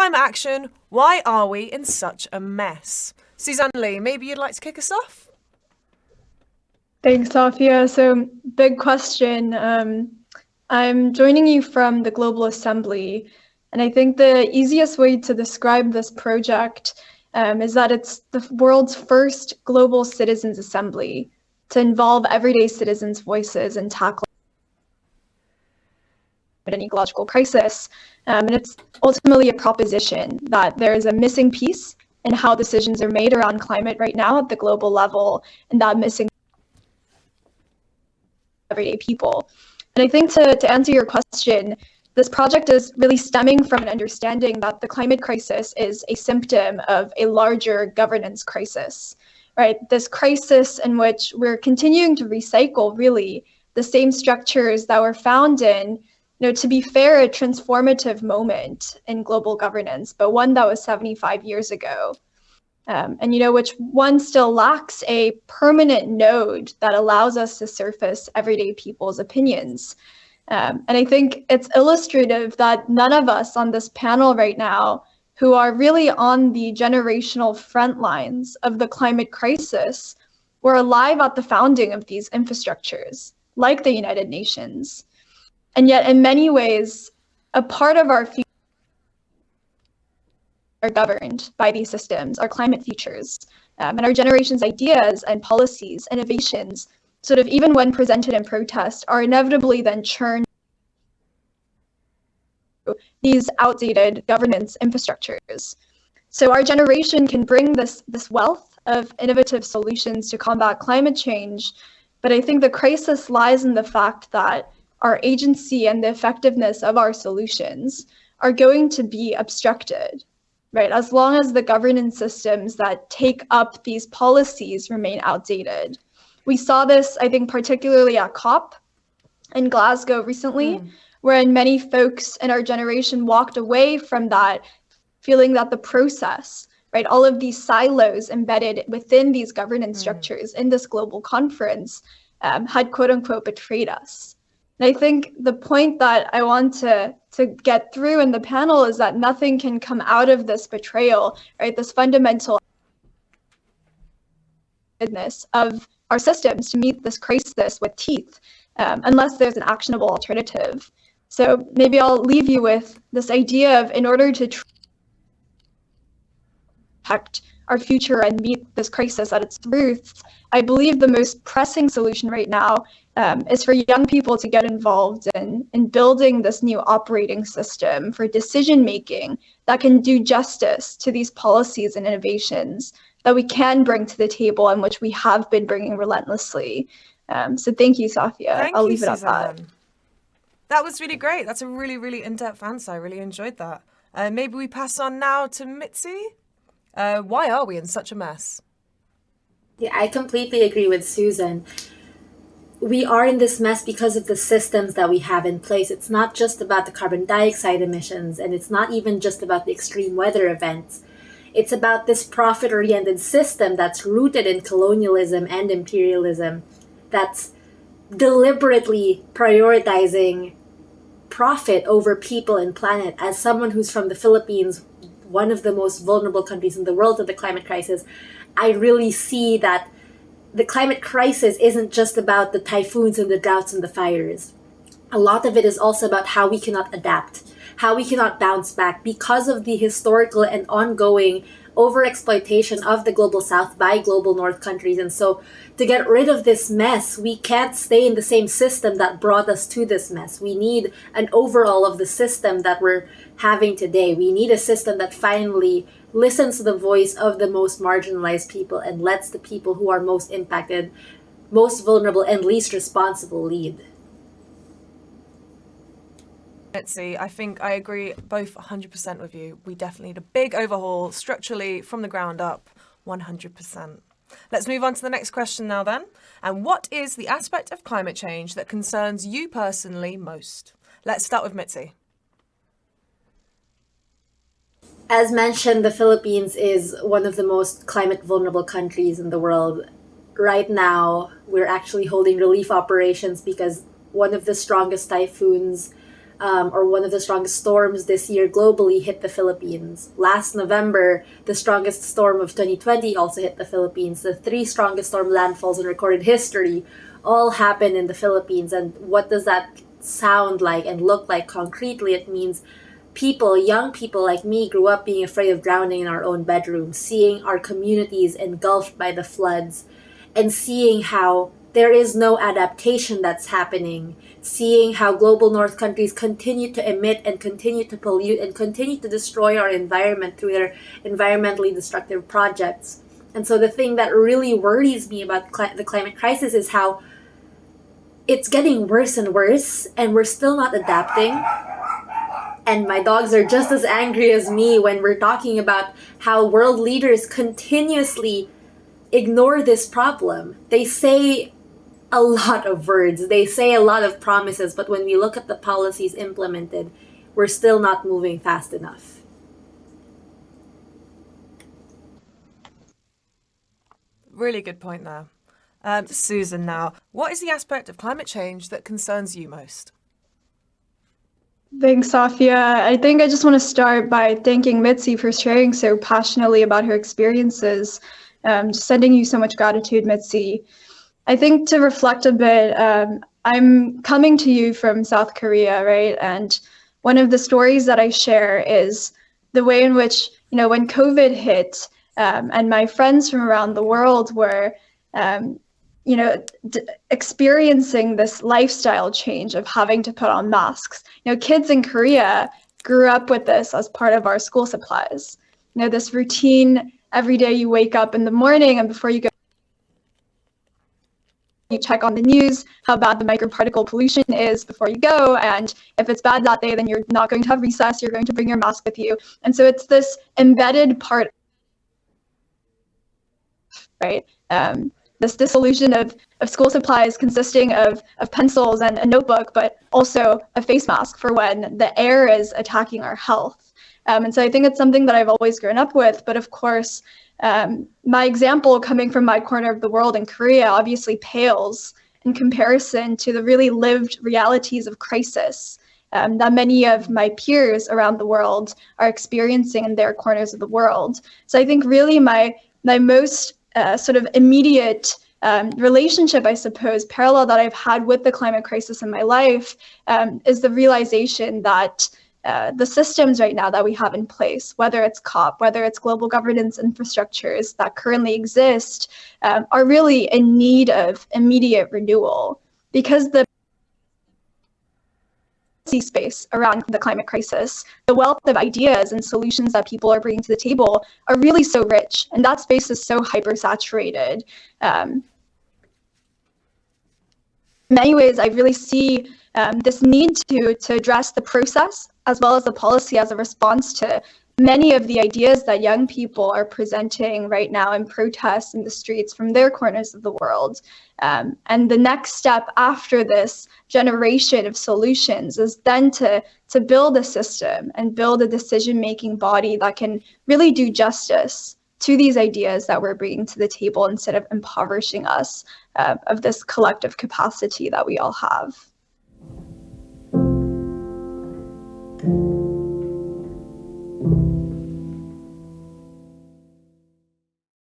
climate action, why are we in such a mess? Suzanne Lee, maybe you'd like to kick us off? Thanks, Sophia. So, big question. I'm joining you from the Global Assembly, and I think the easiest way to describe this project is that it's the world's first global citizens' assembly to involve everyday citizens' voices in tackling an ecological crisis. And it's ultimately a proposition that there is a missing piece in how decisions are made around climate right now at the global level, and that missing everyday people. And I think to answer your question, this project is really stemming from an understanding that the climate crisis is a symptom of a larger governance crisis, right? This crisis in which we're continuing to recycle really the same structures that were found in, to be fair, a transformative moment in global governance, but one that was 75 years ago. Which one still lacks a permanent node that allows us to surface everyday people's opinions. And I think it's illustrative that none of us on this panel right now who are really on the generational front lines of the climate crisis were alive at the founding of these infrastructures, like the United Nations. And yet, in many ways, a part of our future are governed by these systems, our climate futures, and our generation's ideas and policies, innovations, sort of even when presented in protest, are inevitably then churned through these outdated governance infrastructures. So our generation can bring this wealth of innovative solutions to combat climate change, but I think the crisis lies in the fact that our agency and the effectiveness of our solutions are going to be obstructed. Right, as long as the governance systems that take up these policies remain outdated. We saw this, I think, particularly at COP in Glasgow recently, wherein many folks in our generation walked away from that, feeling that the process, right, all of these silos embedded within these governance structures in this global conference had quote unquote betrayed us. And I think the point that I want to get through in the panel is that nothing can come out of this betrayal, right? This fundamental goodness of our systems to meet this crisis with teeth, unless there's an actionable alternative. So maybe I'll leave you with this idea of, in order to protect our future and meet this crisis at its roots, I believe the most pressing solution right now is for young people to get involved in building this new operating system for decision making that can do justice to these policies and innovations that we can bring to the table and which we have been bringing relentlessly. So thank you, Sophia. I'll leave it at that. That was really great. That's a really, really in-depth answer. I really enjoyed that. Maybe we pass on now to Mitzi. Why are we in such a mess? Yeah, I completely agree with Susan. We are in this mess because of the systems that we have in place. It's not just about the carbon dioxide emissions, and it's not even just about the extreme weather events. It's about this profit-oriented system that's rooted in colonialism and imperialism, that's deliberately prioritizing profit over people and planet. As someone who's from the Philippines, one of the most vulnerable countries in the world to the climate crisis, I really see that the climate crisis isn't just about the typhoons and the droughts and the fires. A lot of it is also about how we cannot adapt, how we cannot bounce back because of the historical and ongoing overexploitation of the global south by global north countries. And so to get rid of this mess, we can't stay in the same system that brought us to this mess. We need an overhaul of the system that we're having today. We need a system that finally listens to the voice of the most marginalized people and lets the people who are most impacted, most vulnerable, and least responsible lead. Mitzi, I think I agree both 100% with you. We definitely need a big overhaul structurally from the ground up, 100%. Let's move on to the next question now then. And what is the aspect of climate change that concerns you personally most? Let's start with Mitzi. As mentioned, the Philippines is one of the most climate vulnerable countries in the world. Right now, we're actually holding relief operations because one of the strongest typhoons or one of the strongest storms this year globally hit the Philippines. Last November, the strongest storm of 2020 also hit the Philippines. The 3 strongest storm landfalls in recorded history all happened in the Philippines. And what does that sound like and look like concretely? It means people, young people like me, grew up being afraid of drowning in our own bedrooms, seeing our communities engulfed by the floods, and seeing how there is no adaptation that's happening, seeing how global north countries continue to emit and continue to pollute and continue to destroy our environment through their environmentally destructive projects. And so the thing that really worries me about the climate crisis is how it's getting worse and worse, and we're still not adapting. And my dogs are just as angry as me when we're talking about how world leaders continuously ignore this problem. They say a lot of words, they say a lot of promises, but when we look at the policies implemented, we're still not moving fast enough. Really good point there. Susan, now, what is the aspect of climate change that concerns you most? Thanks, Safia. I think I just want to start by thanking Mitzi for sharing so passionately about her experiences. Just sending you so much gratitude, Mitzi. I think to reflect a bit, I'm coming to you from South Korea, right? And one of the stories that I share is the way in which, when COVID hit, and my friends from around the world were, experiencing this lifestyle change of having to put on masks. Kids in Korea grew up with this as part of our school supplies. This routine, every day you wake up in the morning and before you go, you check on the news, how bad the microparticle pollution is before you go. And if it's bad that day, then you're not going to have recess, you're going to bring your mask with you. And so it's this embedded part, right? This dissolution of school supplies consisting of pencils and a notebook, but also a face mask for when the air is attacking our health. And so I think it's something that I've always grown up with. But of course, my example coming from my corner of the world in Korea obviously pales in comparison to the really lived realities of crisis that many of my peers around the world are experiencing in their corners of the world. So I think really my most sort of immediate relationship, I suppose, parallel that I've had with the climate crisis in my life is the realization that the systems right now that we have in place, whether it's COP, whether it's global governance infrastructures that currently exist, are really in need of immediate renewal, because the space around the climate crisis, the wealth of ideas and solutions that people are bringing to the table are really so rich, and that space is so hypersaturated. In many ways, I really see this need to address the process as well as the policy as a response to many of the ideas that young people are presenting right now in protests in the streets from their corners of the world. And the next step after this generation of solutions is then to build a system and build a decision-making body that can really do justice to these ideas that we're bringing to the table instead of impoverishing us of this collective capacity that we all have.